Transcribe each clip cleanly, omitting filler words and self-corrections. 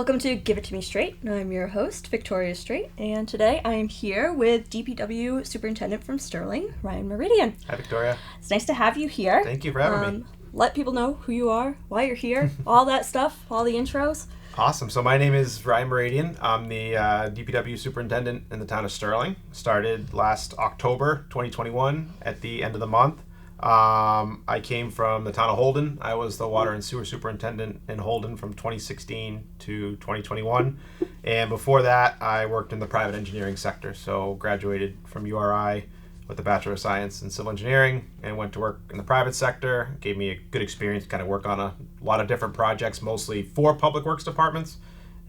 Welcome to Give It To Me Straight. I'm your host, Victoria Straight, and today I am here with DPW Superintendent from Sterling, Ryan Mouradian. Hi, Victoria. It's nice to have you here. Thank you for having me. Let people know who you are, why you're here, all that stuff, all the intros. Awesome. So my name is Ryan Mouradian. I'm the DPW Superintendent in the town of Sterling. Started last October 2021 at the end of the month. I came from the town of Holden. I was the water and sewer superintendent in Holden from 2016 to 2021. And before that, I worked in the private engineering sector. So graduated from URI with a Bachelor of Science in Civil Engineering and went to work in the private sector. Gave me a good experience to kind of work on a lot of different projects, mostly for public works departments.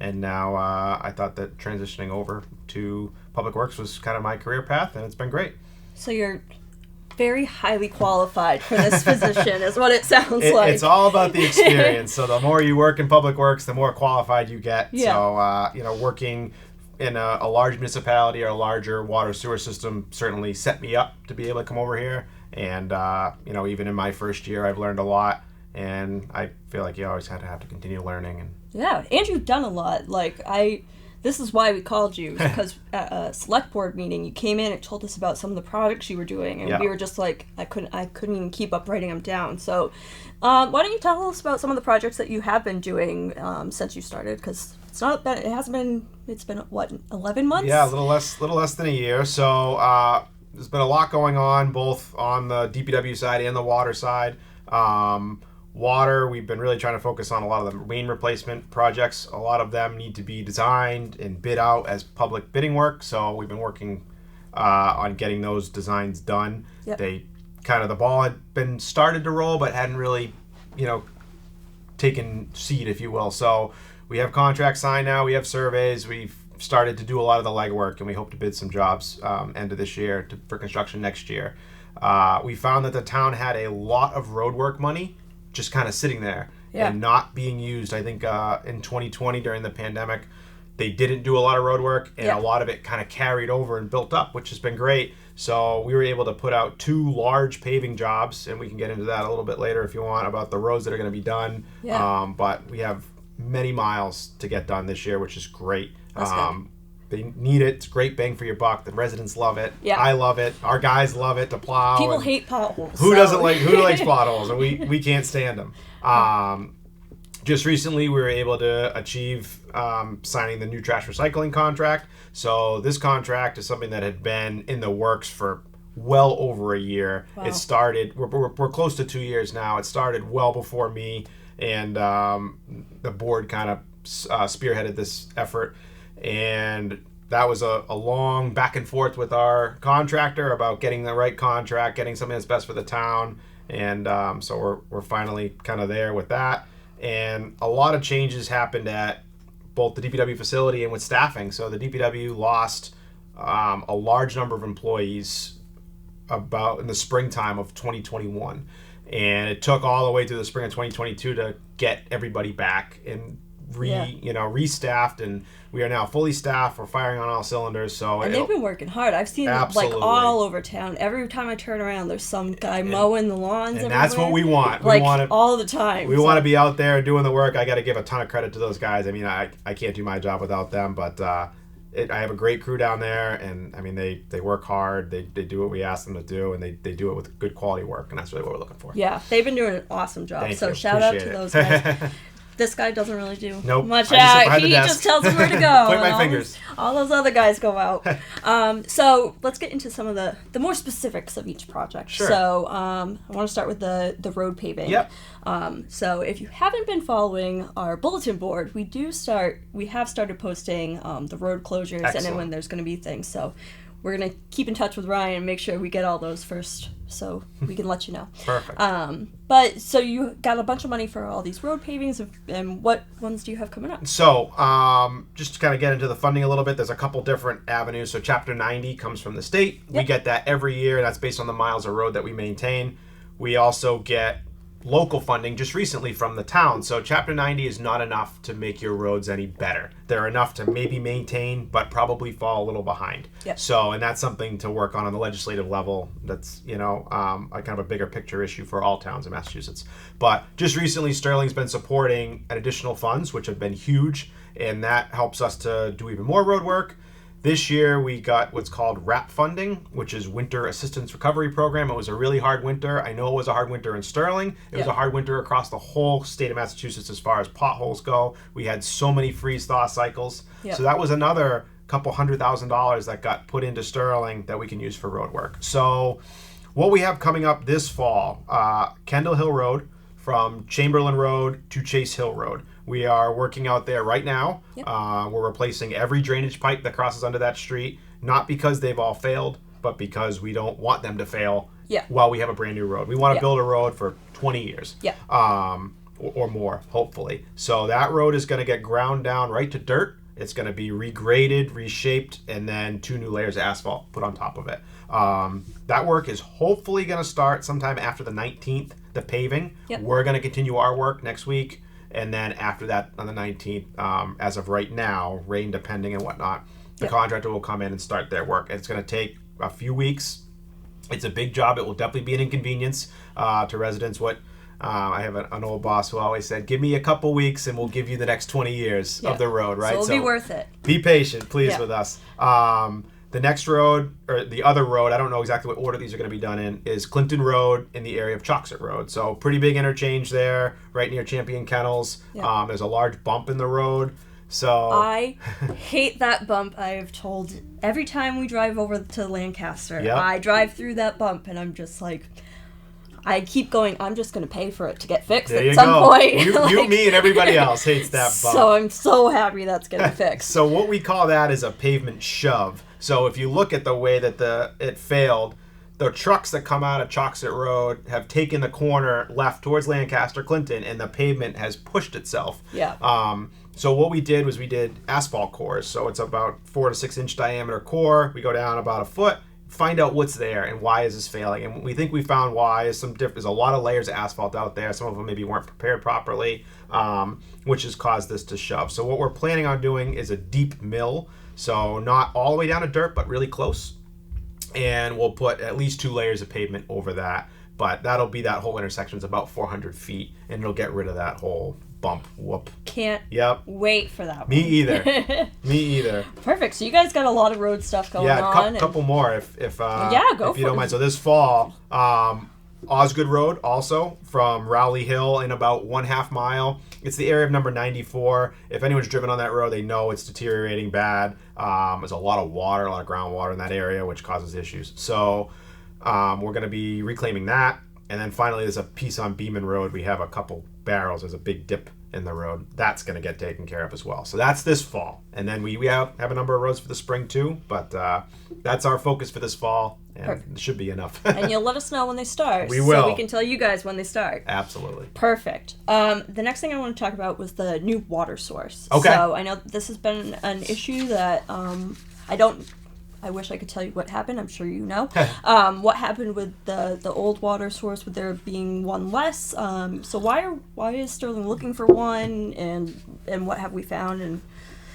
And now I thought that transitioning over to public works was kind of my career path, and it's been great. So you're very highly qualified for this position is what it sounds like. It's all about the experience. So the more you work in public works, the more qualified you get. Yeah. So, working in a large municipality or a larger water sewer system certainly set me up to be able to come over here. And, even in my first year, I've learned a lot. And I feel like you always have to continue learning. And you've done a lot. This is why we called you, because at a select board meeting, you came in and told us about some of the projects you were doing, and we were just like, I couldn't even keep up writing them down. So, why don't you tell us about some of the projects that you have been doing since you started? Because it's been what, 11 months? Yeah, a little less than a year. So there's been a lot going on, both on the DPW side and the water side. Water, we've been really trying to focus on a lot of the main replacement projects. A lot of them need to be designed and bid out as public bidding work, so we've been working on getting those designs done. Yep. The ball had been started to roll, but hadn't really, taken seed, if you will. So we have contracts signed now, we have surveys, we've started to do a lot of the legwork, and we hope to bid some jobs end of this year for construction next year. We found that the town had a lot of roadwork money just kind of sitting there and not being used. I think in 2020 during the pandemic, they didn't do a lot of road work, and a lot of it kind of carried over and built up, which has been great. So we were able to put out 2 large paving jobs, and we can get into that a little bit later if you want, about the roads that are going to be done. Yeah. But we have many miles to get done this year, which is great. That's good. They need it. It's great bang for your buck. The residents love it. Yeah. I love it. Our guys love it to plow. People hate potholes. Who likes potholes? And we can't stand them. Just recently, we were able to achieve signing the new trash recycling contract. So this contract is something that had been in the works for well over a year. Wow. It started. We're close to 2 years now. It started well before me, and the board kind of spearheaded this effort. And that was a long back and forth with our contractor about getting the right contract, getting something that's best for the town. And so we're finally kind of there with that. And a lot of changes happened at both the DPW facility and with staffing. So the DPW lost a large number of employees about in the springtime of 2021. And it took all the way through the spring of 2022 to get everybody back and restaffed, and we are now fully staffed. We're firing on all cylinders. And they've been working hard. I've seen them all over town. Every time I turn around, there's some guy mowing the lawns. And everywhere. That's what we want. All the time. We want to be out there doing the work. I got to give a ton of credit to those guys. I mean, I can't do my job without them, but I have a great crew down there, and I mean they work hard. They do what we ask them to do, and they do it with good quality work, and that's really what we're looking for. Yeah, they've been doing an awesome job. Thank you. Shout out to those guys. This guy doesn't really do much. He just tells them where to go. Point my fingers. All those other guys go out. So let's get into some of the more specifics of each project. Sure. So I want to start with the road paving. Yep. So if you haven't been following our bulletin board, we have started posting the road closures. Excellent. And then when there's going to be things. So we're going to keep in touch with Ryan and make sure we get all those first so we can let you know. Perfect. But so you got a bunch of money for all these road pavings, and what ones do you have coming up? So just to kind of get into the funding a little bit, there's a couple different avenues. So Chapter 90 comes from the state. Yep. We get that every year. That's based on the miles of road that we maintain. We also get local funding just recently from the town. So Chapter 90 is not enough to make your roads any better. They're enough to maybe maintain, but probably fall a little behind. Yep. So, and that's something to work on the legislative level. That's, a kind of a bigger picture issue for all towns in Massachusetts. But just recently, Sterling's been supporting additional funds, which have been huge. and that helps us to do even more road work. This year we got what's called RAP funding, which is Winter Assistance Recovery Program. It was a really hard winter. I know it was a hard winter in Sterling. It was a hard winter across the whole state of Massachusetts as far as potholes go. We had so many freeze-thaw cycles. So that was another couple $100,000 that got put into Sterling that we can use for road work. So what we have coming up this fall, Kendall Hill Road from Chamberlain Road to Chase Hill Road. We are working out there right now. We're replacing every drainage pipe that crosses under that street, not because they've all failed, but because we don't want them to fail while we have a brand new road. We want to build a road for 20 years or more, hopefully. So that road is going to get ground down right to dirt. It's going to be regraded, reshaped, and then 2 new layers of asphalt put on top of it. That work is hopefully going to start sometime after the 19th, the paving. We're going to continue our work next week. And then after that, on the 19th, as of right now, rain depending and whatnot, the contractor will come in and start their work. It's going to take a few weeks. It's a big job. It will definitely be an inconvenience to residents. I have an old boss who always said, give me a couple weeks and we'll give you the next 20 years of the road, right? So it'll be worth it. Be patient, please, with us. The next road, or the other road, I don't know exactly what order these are going to be done in, is Clinton Road in the area of Choxet Road. So pretty big interchange there, right near Champion Kennels. There's a large bump in the road. So I hate that bump. I've told every time we drive over to Lancaster, I drive through that bump and I'm just like, I keep going, I'm just going to pay for it to get fixed at some point. You, me, and everybody else hates that bump. So I'm so happy that's getting fixed. So what we call that is a pavement shove. So if you look at the way that it failed, the trucks that come out of Choxet Road have taken the corner left towards Lancaster, Clinton, and the pavement has pushed itself. So what we did was we did asphalt cores. So it's about 4 to 6 inch diameter core. We go down about a foot, find out what's there and why is this failing. And we think we found why is there's a lot of layers of asphalt out there. Some of them maybe weren't prepared properly, which has caused this to shove. So what we're planning on doing is a deep mill. So not all the way down to dirt, but really close. And we'll put at least 2 layers of pavement over that. But that'll be that whole intersection is about 400 feet, and it'll get rid of that whole bump. Whoop. Can't wait for that one. Me either. Me either. Perfect. So you guys got a lot of road stuff going on. Yeah, a couple more if you don't mind. So this fall, Osgood Road also from Rowley Hill in about 1/2 mile. It's the area of number 94. If anyone's driven on that road, they know it's deteriorating bad. There's a lot of water, a lot of groundwater in that area, which causes issues. So we're going to be reclaiming that. And then finally, there's a piece on Beeman Road. We have a couple barrels. There's a big dip in the road. That's going to get taken care of as well. So that's this fall. And then we have a number of roads for the spring too. But that's our focus for this fall. And it should be enough. And you'll let us know when they start. We will. So we can tell you guys when they start. Absolutely. Perfect. The next thing I want to talk about was the new water source. Okay. So I know this has been an issue that I wish I could tell you what happened. I'm sure you know. What happened with the old water source, with there being one less? So why is Sterling looking for one, and what have we found?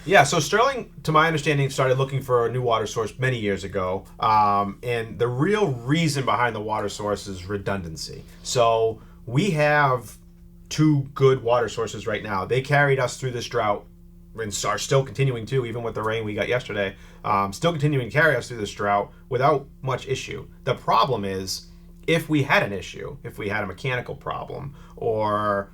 Yeah, so Sterling, to my understanding, started looking for a new water source many years ago. And the real reason behind the water source is redundancy. So we have 2 good water sources right now. They carried us through this drought and are still continuing to, even with the rain we got yesterday, still continuing to carry us through this drought without much issue. The problem is, if we had an issue, if we had a mechanical problem, or,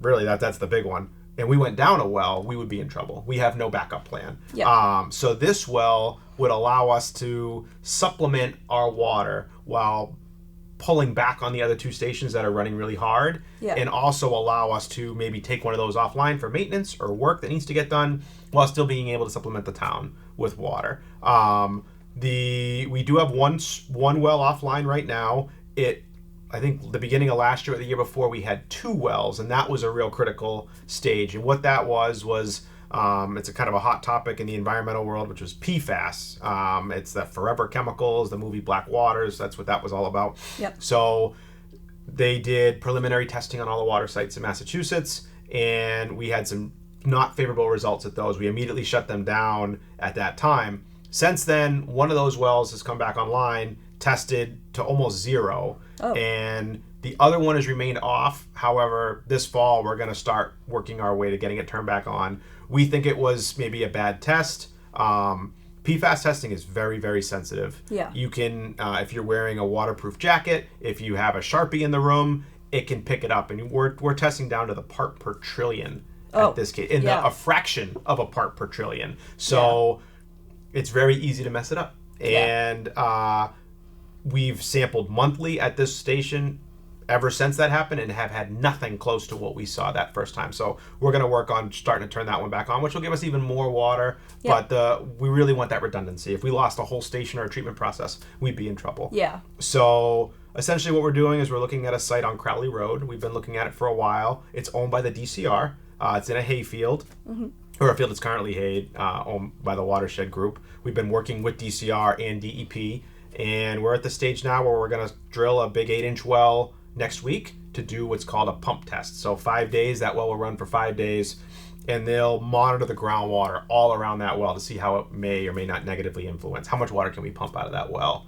really that's the big one, and we went down a well, we would be in trouble. We have no backup plan. So this well would allow us to supplement our water while pulling back on the other 2 stations that are running really hard, and also allow us to maybe take one of those offline for maintenance or work that needs to get done while still being able to supplement the town with water. We do have one well offline right now. I think the beginning of last year or the year before, we had 2 wells, and that was a real critical stage. And what that was it's a kind of a hot topic in the environmental world, which was PFAS. It's the forever chemicals, the movie Black Waters. That's what that was all about. So they did preliminary testing on all the water sites in Massachusetts, and we had some not favorable results at those. We immediately shut them down at that time. Since then, one of those wells has come back online, tested to almost zero. Oh. And the other one has remained off. However, this fall, we're going to start working our way to getting it turned back on. We think it was maybe a bad test. PFAS testing is very, very sensitive. Yeah. You can, if you're wearing a waterproof jacket, if you have a Sharpie in the room, it can pick it up. And we're testing down to the part per trillion at this case, a fraction of a part per trillion. So it's very easy to mess it up. And we've sampled monthly at this station ever since that happened and have had nothing close to what we saw that first time. So we're going to work on starting to turn that one back on, which will give us even more water. But we really want that redundancy. If we lost a whole station or a treatment process, we'd be in trouble. Yeah. So essentially what we're doing is we're looking at a site on Crowley Road. We've been looking at it for a while. It's owned by the DCR. It's in a hay field, or a field that's currently hayed, owned by the Watershed Group. We've been working with DCR and DEP, and we're at the stage now where we're going to drill a big 8-inch well next week to do what's called a pump test. So 5 days, that well will run for 5 days, and they'll monitor the groundwater all around that well to see how it may or may not negatively influence. How much water can we pump out of that well?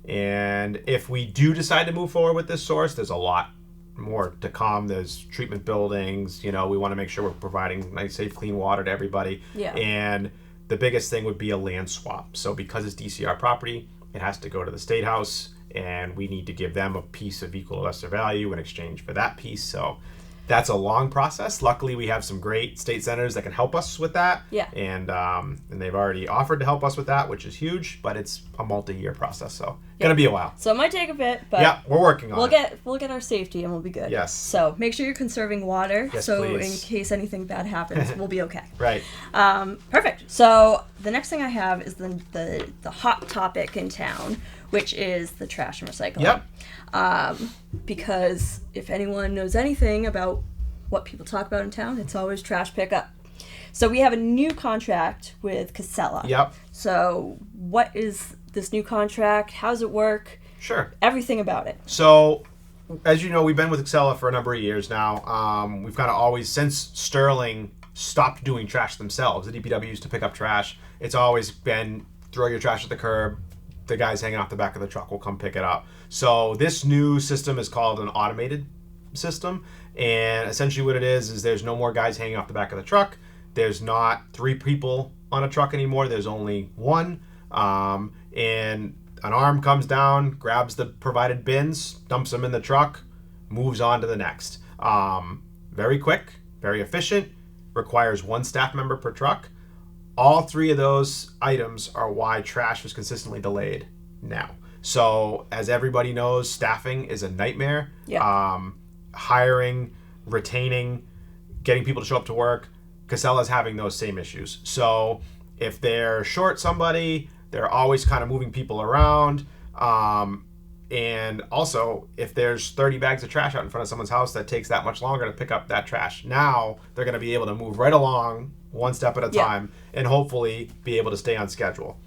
And if we do decide to move forward with this source, there's a lot more to come. There's treatment buildings. We want to make sure we're providing nice, safe, clean water to everybody. And the biggest thing would be a land swap. So because it's DCR property, it has to go to the State House, and we need to give them a piece of equal or lesser value in exchange for that piece. So that's a long process. Luckily, we have some great state senators that can help us with that. And they've already offered to help us with that, which is huge, but it's a multi-year process, so gonna be a while. So it might take a bit, but we're working on it. We'll get our safety and we'll be good. Yes. So make sure you're conserving water, so please. in case anything bad happens, we'll be okay. Right. Perfect. So the next thing I have is the hot topic in town, which is the trash and recycling. Because if anyone knows anything about what people talk about in town, it's always trash pickup. So we have a new contract with Casella. So what is this new contract? How does it work? Sure. Everything about it. So, as you know, we've been with Casella for a number of years now. We've kind of always, since Sterling stopped doing trash themselves, the DPW used to pick up trash, it's always been throw your trash at the curb, the guys hanging off the back of the truck will come pick it up. So this new system is called an automated system, and essentially what it is there's no more guys hanging off the back of the truck. There's not 3 people on a truck anymore. There's only 1, and an arm comes down, grabs the provided bins, dumps them in the truck, moves on to the next. Very quick, very efficient, requires 1 staff member per truck. All 3 of those items are why trash was consistently delayed now. So as everybody knows, staffing is a nightmare. Hiring, retaining, getting people to show up to work. Casella's having those same issues. So if they're short somebody, they're always kind of moving people around. And also, if there's 30 bags of trash out in front of someone's house, that takes that much longer to pick up that trash. Now they're going to be able to move right along, one step at a time, and hopefully be able to stay on schedule.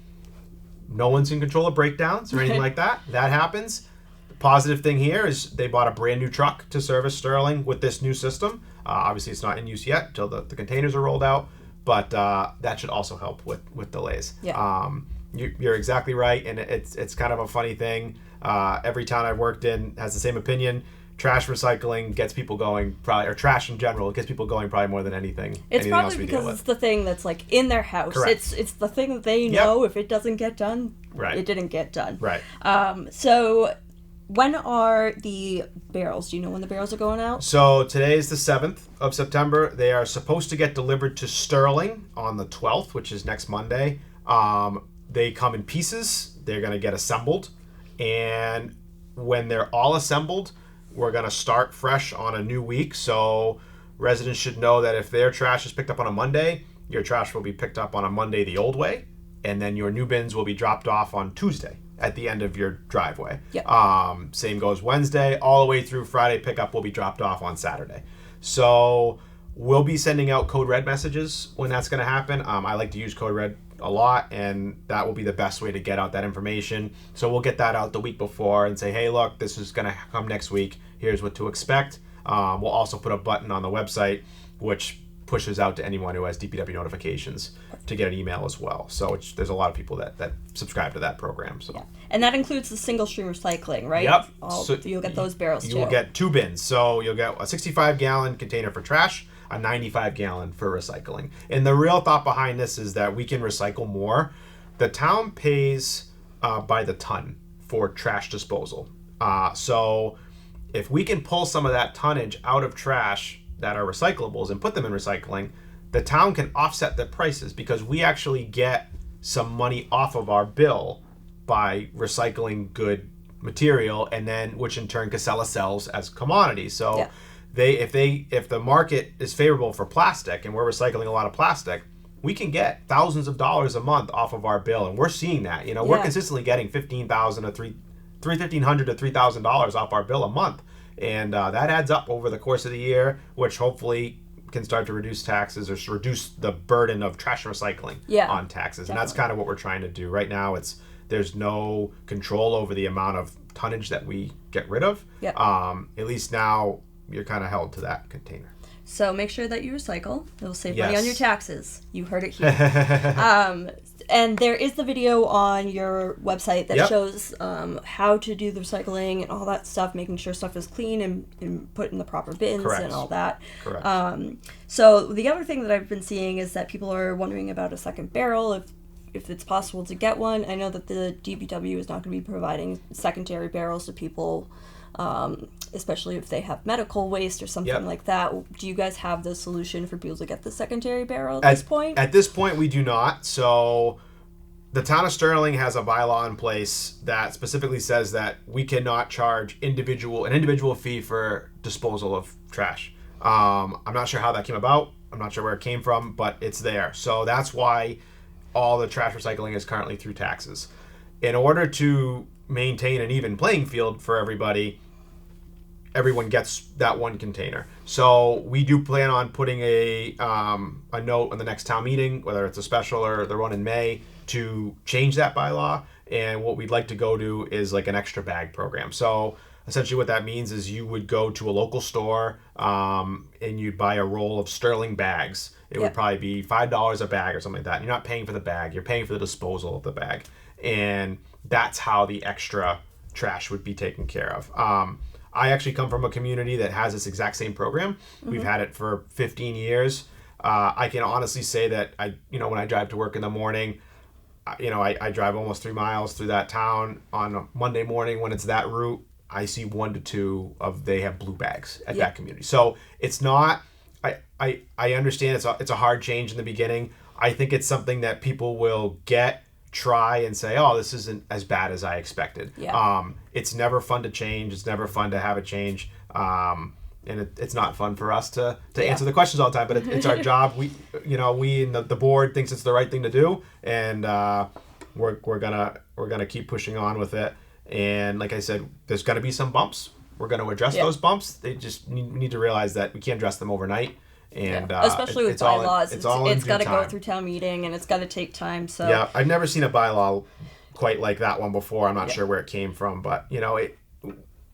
No one's in control of breakdowns or anything like that. That happens. The positive thing here is they bought a brand new truck to service Sterling with this new system. Obviously, it's not in use yet until the containers are rolled out, but that should also help with delays. You're exactly right, and it's kind of a funny thing. Every town I've worked in has the same opinion. Trash recycling gets people going, probably, or trash in general, it gets people going probably more than anything. It's probably because it's the thing that's like in their house. Correct. It's the thing that they know if it doesn't get done, it didn't get done. Right. So when are the barrels? Do you know when the barrels are going out? So today is the 7th of September. They are supposed to get delivered to Sterling on the 12th, which is next Monday. They come in pieces. They're going to get assembled. And when they're all assembled, we're going to start fresh on a new week. So residents should know that if their trash is picked up on a Monday, your trash will be picked up on a Monday the old way. And then your new bins will be dropped off on Tuesday at the end of your driveway. Same goes Wednesday. All the way through Friday pickup will be dropped off on Saturday. So we'll be sending out Code Red messages when that's going to happen. I like to use Code Red a lot, and that will be the best way to get out that information. So we'll get that out the week before and say, hey, look, this is going to come next week. Here's what to expect. We'll also put a button on the website which pushes out to anyone who has DPW notifications to get an email as well. So there's a lot of people that subscribe to that program. So. Yeah. And that includes the single stream recycling, right? Yep. So you'll get those barrels too. You will get 2 bins. So you'll get a 65-gallon container for trash, a 95-gallon for recycling. And the real thought behind this is that we can recycle more. The town pays by the ton for trash disposal. So if we can pull some of that tonnage out of trash that are recyclables and put them in recycling, the town can offset the prices because we actually get some money off of our bill by recycling good material, and then which in turn Casella sells as commodities. So if the market is favorable for plastic and we're recycling a lot of plastic, we can get thousands of dollars a month off of our bill, and we're seeing that. We're consistently getting $1,500 to $3,000 off our bill a month. And that adds up over the course of the year, which hopefully can start to reduce taxes or reduce the burden of trash and recycling on taxes. Definitely. And that's kind of what we're trying to do. Right now, there's no control over the amount of tonnage that we get rid of. At least now, you're kind of held to that container. So make sure that you recycle. It'll save money on your taxes. You heard it here. And there is the video on your website that shows how to do the recycling and all that stuff, making sure stuff is clean and put in the proper bins and all that. Correct. So the other thing that I've been seeing is that people are wondering about a second barrel, if it's possible to get one. I know that the DPW is not going to be providing secondary barrels to people, especially if they have medical waste or something like that. Do you guys have the solution for people to get the secondary barrel at this point? At this point, we do not. So the town of Sterling has a bylaw in place that specifically says that we cannot charge an individual fee for disposal of trash. I'm not sure how that came about. I'm not sure where it came from, but it's there. So that's why all the trash recycling is currently through taxes. In order to maintain an even playing field for everybody, everyone gets that one container. So we do plan on putting a note on the next town meeting, whether it's a special or the one in May, to change that bylaw. And what we'd like to go to is like an extra bag program. So essentially what that means is you would go to a local store and you'd buy a roll of Sterling bags. It would probably be $5 a bag or something like that. You're not paying for the bag, you're paying for the disposal of the bag. And that's how the extra trash would be taken care of. I actually come from a community that has this exact same program. Mm-hmm. We've had it for 15 years. I can honestly say that when I drive to work in the morning, I drive almost 3 miles through that town on a Monday morning. When it's that route, I see 1 to 2 they have blue bags at that community. So it's not. I understand it's a hard change in the beginning. I think it's something that people will try and say, oh, this isn't as bad as I expected. It's never fun to change. It's never fun to have a change. And it's not fun for us to answer the questions all the time, but it's our job. We and the board thinks it's the right thing to do, and we're gonna keep pushing on with it. And like I said, there's gonna be some bumps. We're gonna address those bumps. They just need to realize that we can't address them overnight. And especially with bylaws, it's got to go through town meeting and it's got to take time. So I've never seen a bylaw quite like that one before. I'm not sure where it came from, but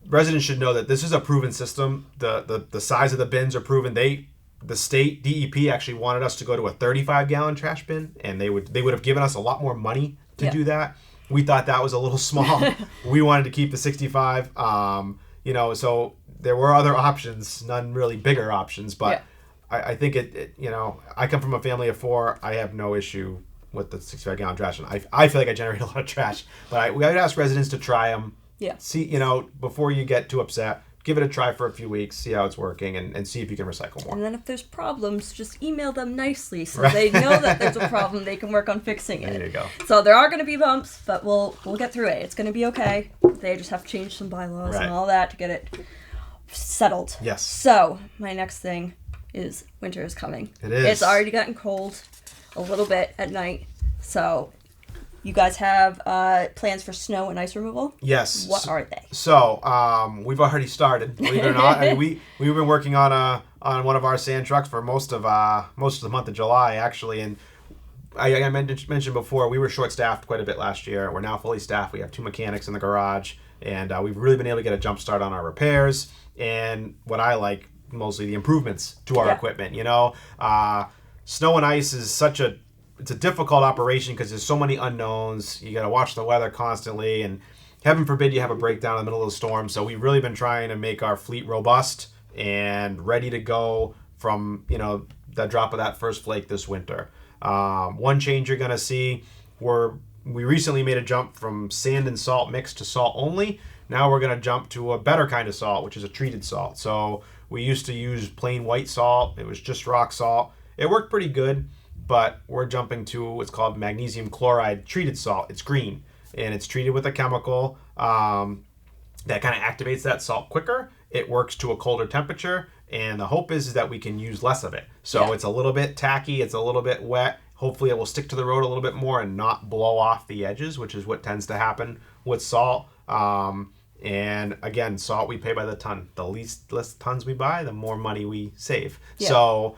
residents should know that this is a proven system. The size of the bins are proven. The state DEP actually wanted us to go to a 35-gallon trash bin, and they would have given us a lot more money to do that. We thought that was a little small. We wanted to keep the 65. So there were other options, none really bigger options, but. I think I come from a family of 4. I have no issue with the 65-gallon trash. And I feel like I generate a lot of trash. But we would ask residents to try them. See, before you get too upset, give it a try for a few weeks, see how it's working, and see if you can recycle more. And then if there's problems, just email them nicely so they know that there's a problem. They can work on fixing it. There you go. So there are going to be bumps, but we'll get through it. It's going to be okay. They just have to change some bylaws and all that to get it settled. Yes. So my next thing is winter is coming. It is. It's already gotten cold a little bit at night. So you guys have plans for snow and ice removal? Yes. What are they? So we've already started, believe it or not. We've been working on one of our sand trucks for most of the month of July, actually. And I mentioned before, we were short-staffed quite a bit last year. We're now fully staffed. We have 2 mechanics in the garage. And we've really been able to get a jump start on our repairs. And what I like mostly the improvements to our equipment. Snow and ice is it's a difficult operation because there's so many unknowns. You got to watch the weather constantly, and heaven forbid you have a breakdown in the middle of the storm. So we've really been trying to make our fleet robust and ready to go from the drop of that first flake this winter. One change you're going to see, we recently made a jump from sand and salt mixed to salt only. Now we're going to jump to a better kind of salt, which is a treated salt. So we used to use plain white salt. It was just rock salt. It worked pretty good, but we're jumping to what's called magnesium chloride treated salt. It's green, and it's treated with a chemical that kind of activates that salt quicker. It works to a colder temperature, and the hope is that we can use less of it. So it's a little bit tacky, it's a little bit wet. Hopefully it will stick to the road a little bit more and not blow off the edges, which is what tends to happen with salt. And again, salt we pay by the ton. The less tons we buy, the more money we save. Yeah. So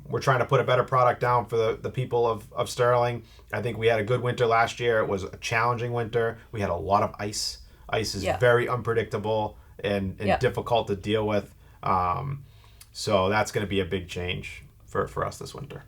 we're trying to put a better product down for the people of Sterling. I think we had a good winter last year. It was a challenging winter. We had a lot of ice. Ice is very unpredictable and difficult to deal with. So that's going to be a big change for us this winter.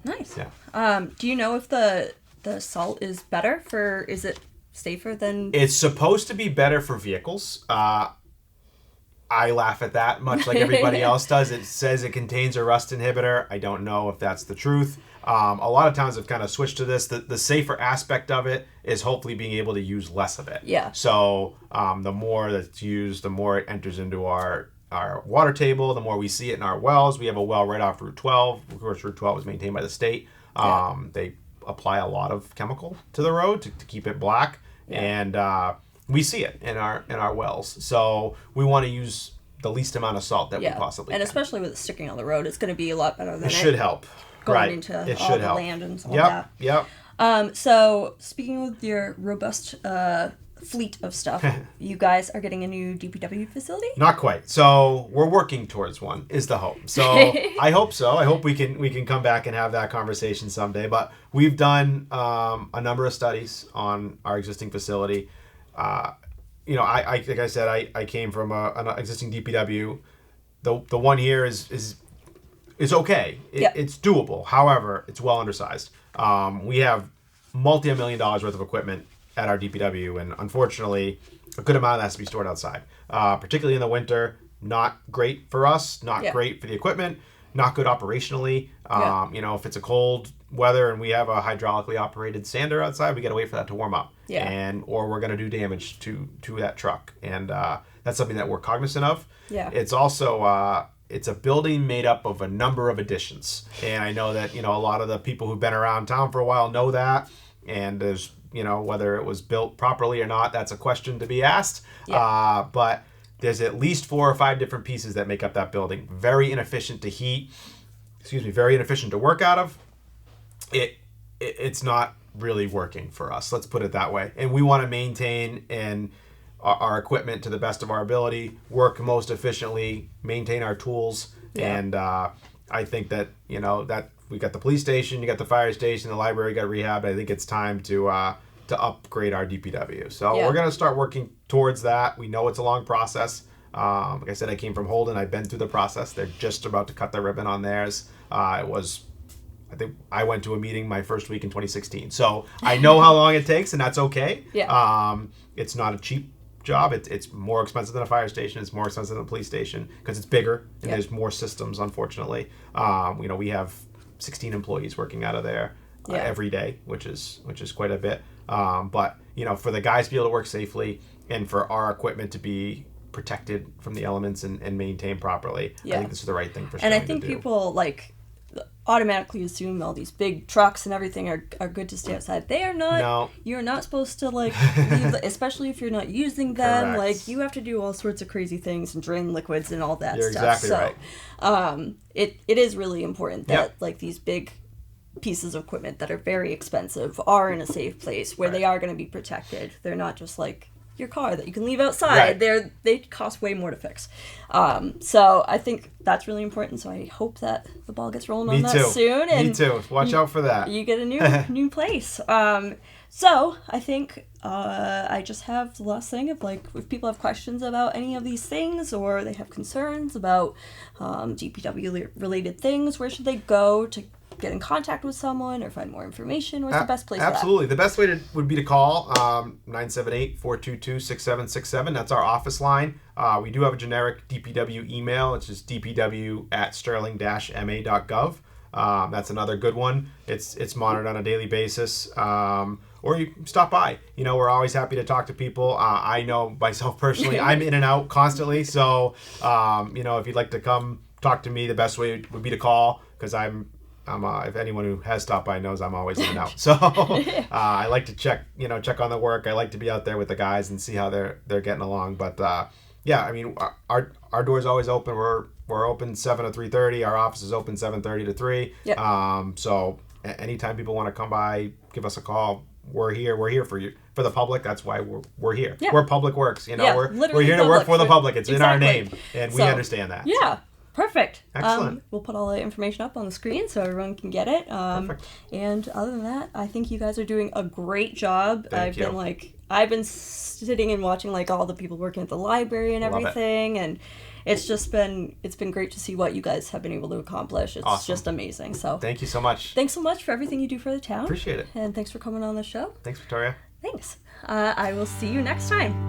Nice. Yeah. Do you know if the salt is better is it safer than... It's supposed to be better for vehicles. I laugh at that much like everybody else does. It says it contains a rust inhibitor. I don't know if that's the truth. A lot of towns have kind of switched to this. The safer aspect of it is hopefully being able to use less of it. Yeah. So the more that's used, the more it enters into our water table, the more we see it in our wells. We have a well right off Route 12. Of course, Route 12 is maintained by the state. They apply a lot of chemical to the road to keep it black. Yeah. And we see it in our wells. So we want to use the least amount of salt that we possibly can. And especially with it sticking on the road, it's going to be a lot better than it should help. Going into all the land and all that. Yep. So speaking with your robust fleet of stuff, you guys are getting a new DPW facility? Not quite. So we're working towards one is the hope. So I hope so. I hope we can come back and have that conversation someday. But we've done a number of studies on our existing facility. I like I said, I came from an existing DPW. The one here is okay. It's doable. However, it's well undersized. We have multi-$1 million worth of equipment at our DPW, and unfortunately a good amount of that has to be stored outside, particularly in the winter. Not great for us, not great for the equipment, not good operationally. If it's a cold weather and we have a hydraulically operated sander outside, we got to wait for that to warm up, or we're going to do damage to that truck, and that's something that we're cognizant of. It's also it's a building made up of a number of additions, and I know that a lot of the people who've been around town for a while know that, and there's whether it was built properly or not, that's a question to be asked. But there's at least 4 or 5 different pieces that make up that building. Very inefficient to heat. Very inefficient to work out of. It's not really working for us. Let's put it that way. And we want to maintain our equipment to the best of our ability, work most efficiently, maintain our tools. And I think that, that we got the police station, you got the fire station, the library got rehabbed. I think it's time to upgrade our DPW. So we're going to start working towards that. We know it's a long process. Like I said, I came from Holden. I've been through the process. They're just about to cut the ribbon on theirs. I think I went to a meeting my first week in 2016. So I know how long it takes, and that's okay. It's not a cheap job. It's more expensive than a fire station. It's more expensive than a police station because it's bigger and there's more systems, unfortunately. We have 16 employees working out of there every day, which is quite a bit. But for the guys to be able to work safely and for our equipment to be protected from the elements and maintained properly, I think this is the right thing for Sterling And I think people automatically assume all these big trucks and everything are good to stay outside. They are not. No. You're not supposed to leave, especially if you're not using them. Correct. You have to do all sorts of crazy things and drain liquids and all that You're stuff. Exactly right. It is really important that these big pieces of equipment that are very expensive are in a safe place where they are going to be protected. They're not just your car that you can leave outside. Right. They cost way more to fix. So I think that's really important. So I hope that the ball gets rolling on that soon. And Me too. Watch out for that. You get a new place. So I think I just have the last thing of like, if people have questions about any of these things or they have concerns about DPW related things, where should they go to get in contact with someone or find more information? Where's the best place Absolutely. The best way would be to call 978-422-6767. That's our office line. We do have a generic DPW email. It's just dpw@sterling-ma.gov. That's another good one. It's monitored on a daily basis. Or you stop by. We're always happy to talk to people. I know myself personally, I'm in and out constantly. So, if you'd like to come talk to me, the best way would be to call, because I'm if anyone who has stopped by knows, I'm always in and out. So I like to check on the work. I like to be out there with the guys and see how they're getting along. But our door's always open. We're open 7 to 3:30. Our office is open 7:30 to 3. Yep. So anytime people want to come by, give us a call. We're here for you, for the public. That's why we're here. Yeah. We're Public Works. We're here to work for the public. It's in our name, and we understand that. Yeah. So. Perfect. Excellent. We'll put all the information up on the screen so everyone can get it. Perfect. And other than that, I think you guys are doing a great job. I've been sitting and watching like all the people working at the library and everything, and it's been great to see what you guys have been able to accomplish. It's awesome. Just amazing. So thank you so much. Thanks so much for everything you do for the town. Appreciate it. And thanks for coming on the show. Thanks, Victoria. Thanks. I will see you next time.